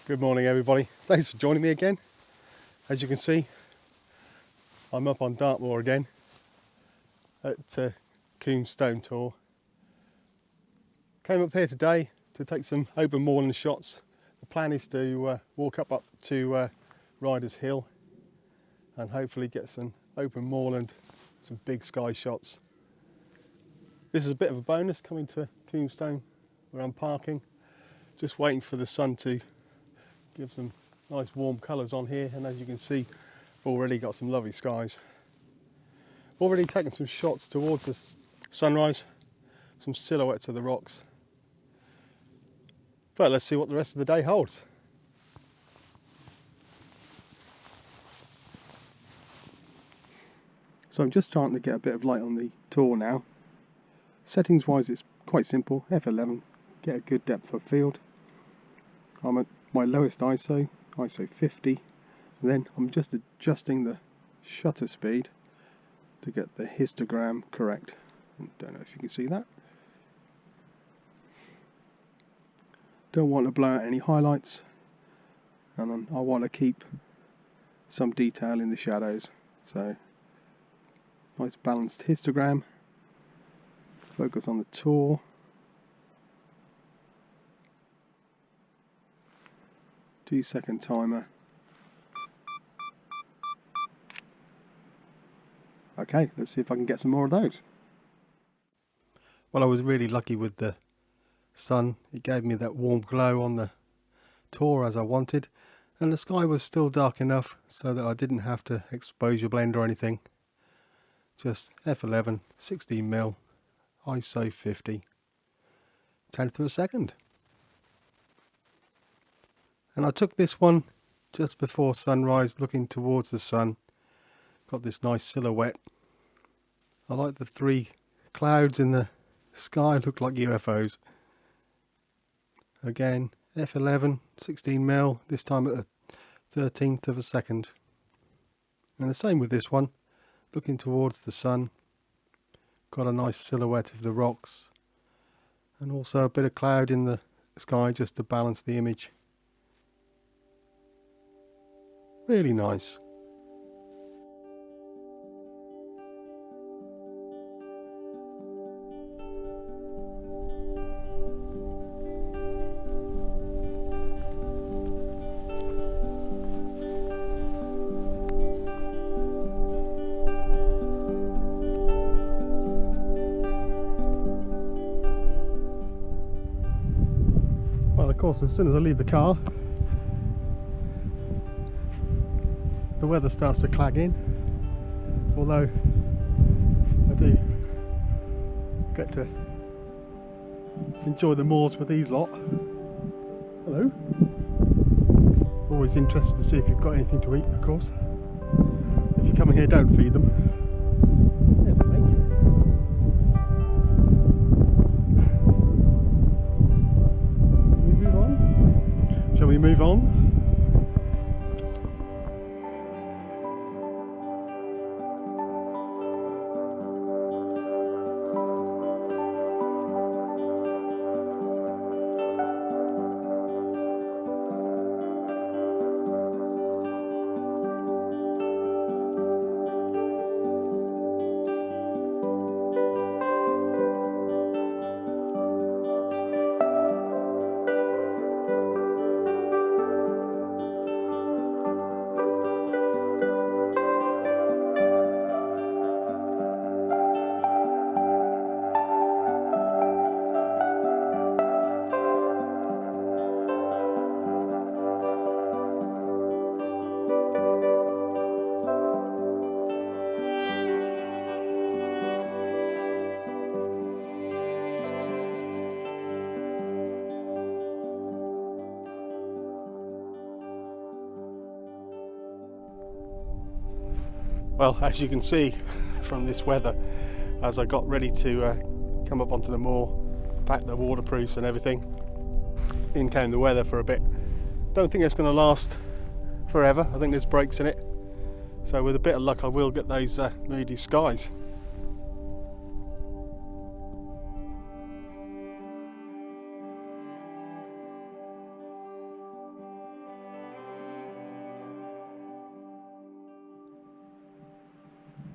Good morning everybody, thanks for joining me again. As you can see, I'm up on Dartmoor again at Combestone Tor. Came up here today to take some open moorland shots. The plan is to walk up to Ryders Hill and hopefully get some open moorland, some big sky shots. This is a bit of a bonus coming to Combestone where I'm parking, just waiting for the sun to give some nice warm colours on here, and as you can see, already got some lovely skies. Already taken some shots towards the sunrise, some silhouettes of the rocks. But let's see what the rest of the day holds. So I'm just trying to get a bit of light on the Tor now. Settings wise it's quite simple, F11, get a good depth of field. I'm at my lowest ISO 50, and then I'm just adjusting the shutter speed to get the histogram correct. Don't know if you can see that. Don't want to blow out any highlights, and I want to keep some detail in the shadows, so nice balanced histogram. Focus on the Tor. 2-second timer. Okay, let's see if I can get some more of those. Well, I was really lucky with the sun. It gave me that warm glow on the Tor as I wanted, and the sky was still dark enough so that I didn't have to exposure blend or anything. Just F11, 16mm, ISO 50, 10th of a second. And I took this one just before sunrise, looking towards the sun. Got this nice silhouette. I like the three clouds in the sky, look like UFOs. Again, F11, 16mm, this time at the 13th of a second. And the same with this one, looking towards the sun. Got a nice silhouette of the rocks. And also a bit of cloud in the sky just to balance the image. Really nice. Well, of course, as soon as I leave the car, the weather starts to clag in, although I do get to enjoy the moors with these lot. Hello. Always interested to see if you've got anything to eat, of course. If you're coming here, don't feed them. Hello, mate. Shall we move on? Shall we move on? Well, as you can see from this weather, as I got ready to come up onto the moor, pack the waterproofs and everything, in came the weather for a bit. Don't think it's going to last forever. I think there's breaks in it, so with a bit of luck I will get those moody skies.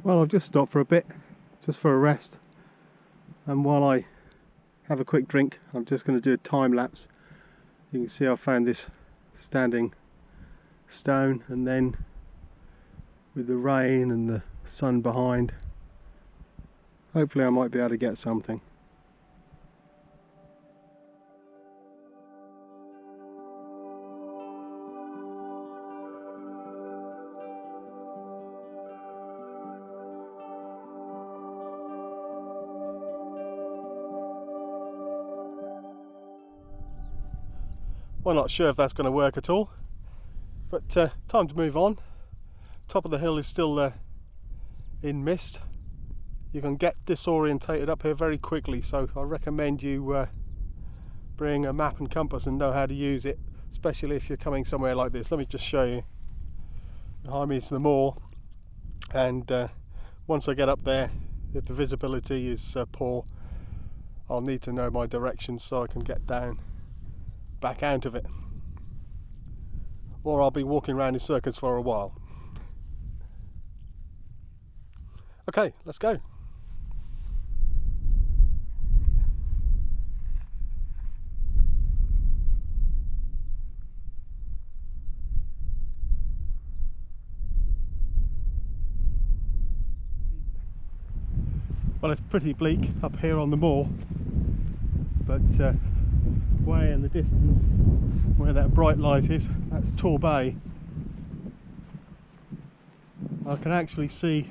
Well, I've just stopped for a bit, just for a rest, and while I have a quick drink I'm just going to do a time lapse. You can see I found this standing stone, and then with the rain and the sun behind, hopefully I might be able to get something. Well, not sure if that's going to work at all, but time to move on. Top of the hill is still in mist. You can get disorientated up here very quickly, so I recommend you bring a map and compass and know how to use it, especially if you're coming somewhere like this. Let me just show you. Behind me is the moor, and once I get up there, if the visibility is poor, I'll need to know my directions so I can get down back out of it, or I'll be walking around in circles for a while. Okay, let's go. Well, it's pretty bleak up here on the moor, but way in the distance where that bright light is, that's Tor Bay. I can actually see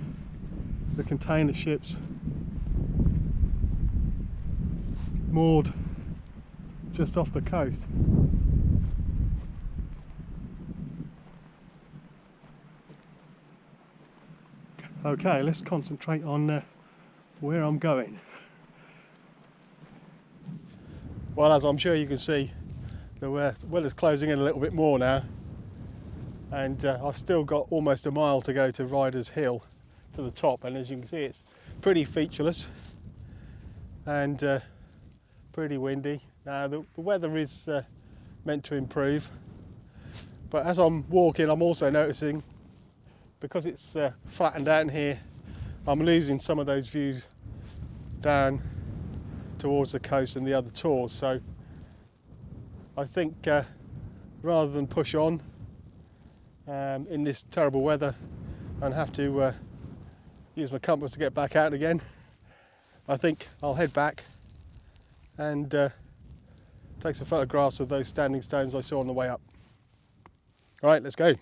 the container ships moored just off the coast. Okay, let's concentrate on where I'm going. Well, as I'm sure you can see, the weather's closing in a little bit more now, and I've still got almost a mile to go to Ryders Hill, to the top, and as you can see it's pretty featureless and pretty windy. Now the weather is meant to improve, but as I'm walking I'm also noticing, because it's flattened out here, I'm losing some of those views down towards the coast and the other tors. So I think rather than push on in this terrible weather and have to use my compass to get back out again, I think I'll head back and take some photographs of those standing stones I saw on the way up. Alright, let's go.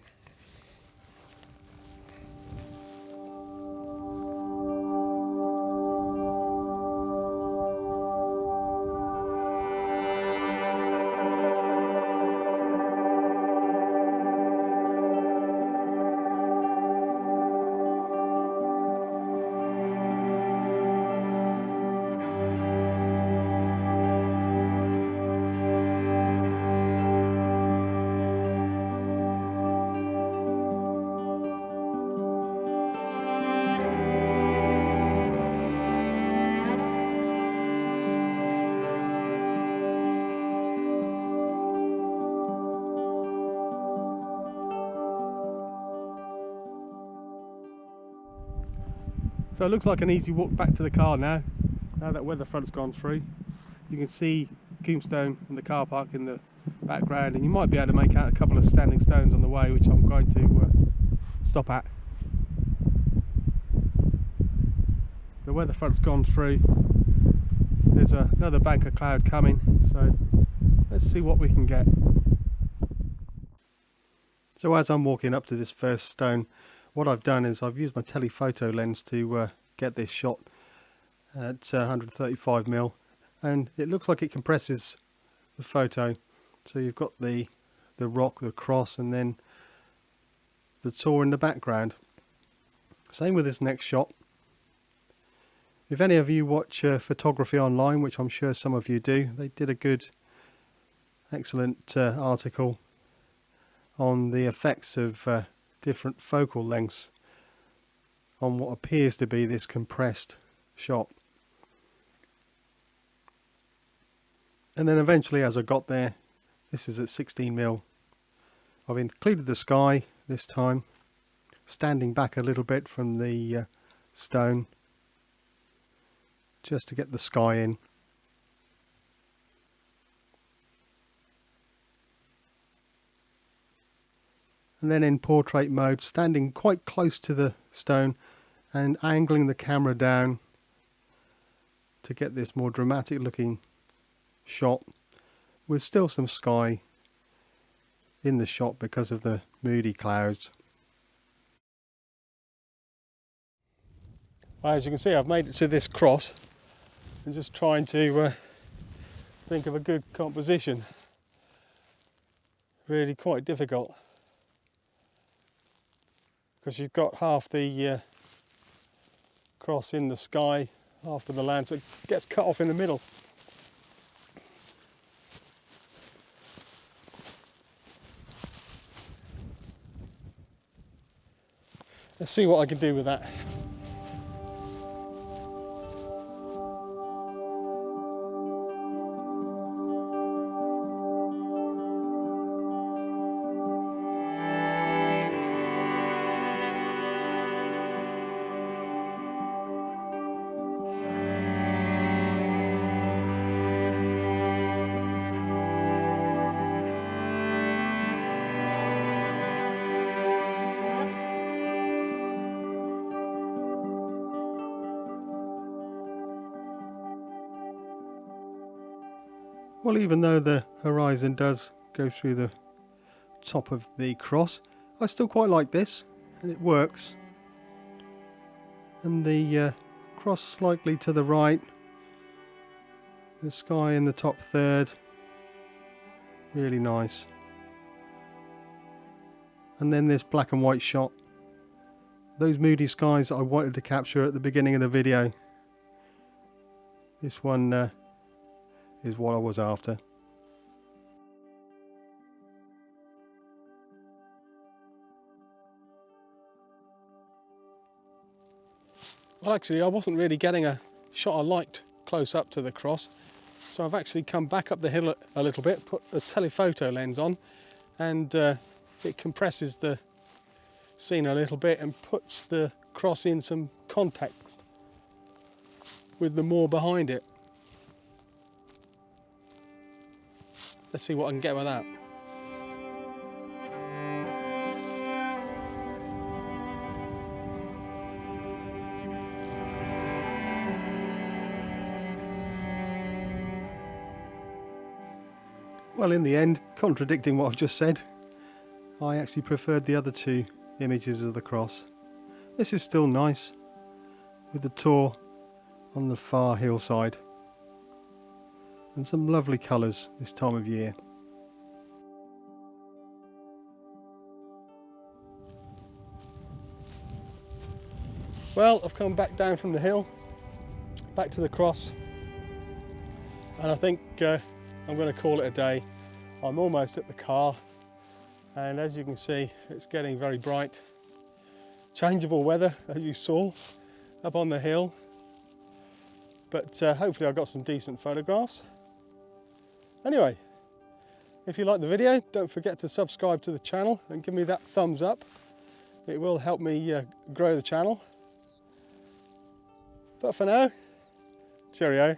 So it looks like an easy walk back to the car now that weather front's gone through. You can see Combestone in the car park in the background, and you might be able to make out a couple of standing stones on the way, which I'm going to stop at. The weather front's gone through. There's another bank of cloud coming, so let's see what we can get. So as I'm walking up to this first stone, what I've done is I've used my telephoto lens to get this shot at 135mm, and it looks like it compresses the photo. So you've got the rock, the cross, and then the Tor in the background. Same with this next shot. If any of you watch photography online, which I'm sure some of you do, they did a good, excellent article on the effects of different focal lengths on what appears to be this compressed shot. And then eventually, as I got there, this is at 16mm. I've included the sky this time, standing back a little bit from the stone just to get the sky in. And then in portrait mode, standing quite close to the stone and angling the camera down to get this more dramatic looking shot with still some sky in the shot because of the moody clouds. Well, as you can see, I've made it to this cross and just trying to think of a good composition. Really quite difficult because you've got half the cross in the sky, half of the land, so it gets cut off in the middle. Let's see what I can do with that. Well, even though the horizon does go through the top of the cross, I still quite like this, and it works. And the cross slightly to the right, the sky in the top third, really nice. And then this black and white shot, those moody skies that I wanted to capture at the beginning of the video. This one is what I was after. Well, actually I wasn't really getting a shot I liked close up to the cross, so I've actually come back up the hill a little bit, put the telephoto lens on, and it compresses the scene a little bit and puts the cross in some context with the moor behind it. Let's see what I can get with that. Well, in the end, contradicting what I've just said, I actually preferred the other two images of the cross. This is still nice, with the Tor on the far hillside. And some lovely colours this time of year. Well, I've come back down from the hill, back to the cross, and I think I'm going to call it a day. I'm almost at the car, and as you can see, it's getting very bright. Changeable weather, as you saw, up on the hill, but hopefully I got some decent photographs. Anyway, if you like the video, don't forget to subscribe to the channel and give me that thumbs up. It will help me grow the channel. But for now, cheerio.